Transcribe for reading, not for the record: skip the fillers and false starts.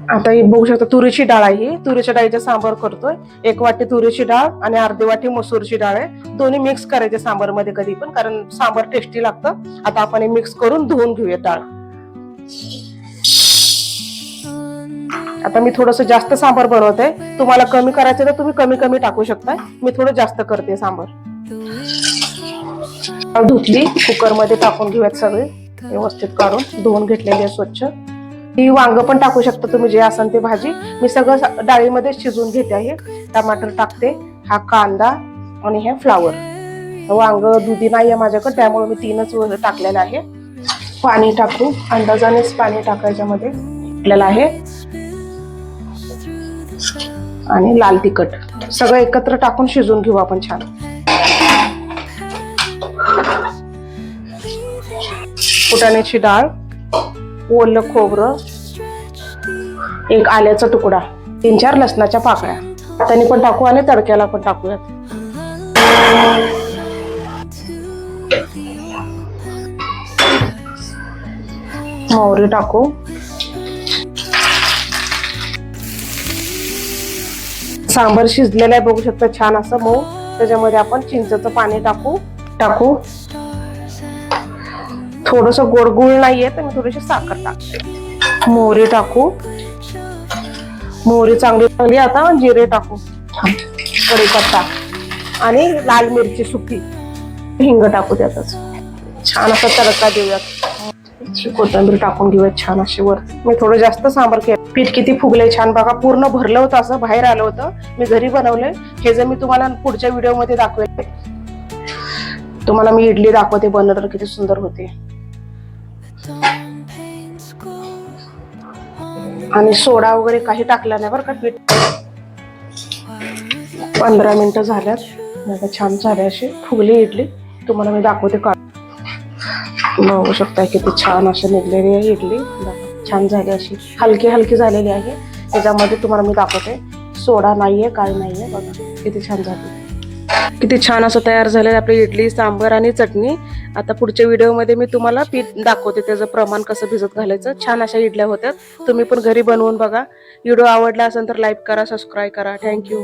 आता ही बघू शकता तुरीची डाळ आहे, ही तुरीच्या डाळीचा सांबार करतोय. 1 वाटी तुरीची डाळ आणि अर्धी वाटी मसूरची डाळ आहे. दोन्ही मिक्स करायचे सांबार मध्ये कधी पण, कारण सांबार टेस्टी लागतं. आता आपण हे मिक्स करून धुवून घेऊया डाळ. आता मी थोडस जास्त सांबार बनवते, तुम्हाला कमी करायचं तर तुम्ही कमी कमी टाकू शकता. मी थोडं जास्त करते सांबार. धुतली, कुकर मध्ये टाकून घेऊयात सगळे व्यवस्थित काढून धुवून घेतलेली आहे स्वच्छ. ही वांग पण टाकू शकता तुम्ही, जे असेल ते भाजी. मी सगळं डाळीमध्ये शिजवून घेते आहे. टमाटर टाकते, हा कांदा आणि हे फ्लावर. वांग दुधी नाही आहे माझ्याकडे, त्यामुळे मी 3च टाकलेलं आहे. पाणी टाकू, अंदाजानेच पाणी टाकायच्या मध्ये आपल्याला आहे. आणि लाल तिखट सगळं एकत्र टाकून शिजवून घेऊ आपण छान. फुटाण्याची डाळ, ओलं खोबरं, 1 आल्याचा तुकडा, 3-4 लसणाच्या पाकळ्या हाताने पण टाकू आणि तडक्याला पण टाकूयात. मोहरी टाकू, सांबार शिजलेलं आहे बघू शकता छान असं मऊ. त्याच्यामध्ये आपण चिंचेचं पाणी टाकू. थोडस गोड गुळ नाहीये तर मी थोडीशी साखर टाकते. मोहरी टाकू, मोहरी चांगली. आता जिरे टाकू, कढीपत्ता आणि लाल मिरची सुकी, हिंग टाकू त्यातच. छान असा तडका देऊयात. कोथिंबीर टाकून घेऊयात छान अशी वर. मी थोडं जास्त सांबार केलं. पीठ किती फुगलंय छान बघा, पूर्ण भरलं होतं, असं बाहेर आलं होतं. मी घरी बनवलंय हे, जर मी तुम्हाला पुढच्या व्हिडिओ मध्ये दाखवेल. तुम्हाला मी इडली दाखवते बनवलं किती सुंदर होते. आणि सोडा वगैरे काही टाकला नाही बरं का. पीठ 15 मिनिटं झाल्यात, छान झाले अशी फुगली इडली. तुम्हाला मी दाखवते का, बघू शकता किती छान अशी निघलेली आहे इडली. छान झाली अशी हलकी हलकी झालेली आहे. त्याच्यामध्ये तुम्हाला मी दाखवते सोडा नाहीये, काय नाहीये. बघा किती छान झाली, किती छान असं तयार झालं आपली इडली, सांबार आणि चटणी. आता पुढच्या व्हिडिओमध्ये मी तुम्हाला पीठ दाखवते, त्याचं प्रमाण कसं भिजत घालायचं. छान अशा इडल्या होत्यात. तुम्ही पण घरी बनवून बघा. व्हिडिओ आवडला असेल तर लाईक करा, सबस्क्राईब करा. थँक्यू.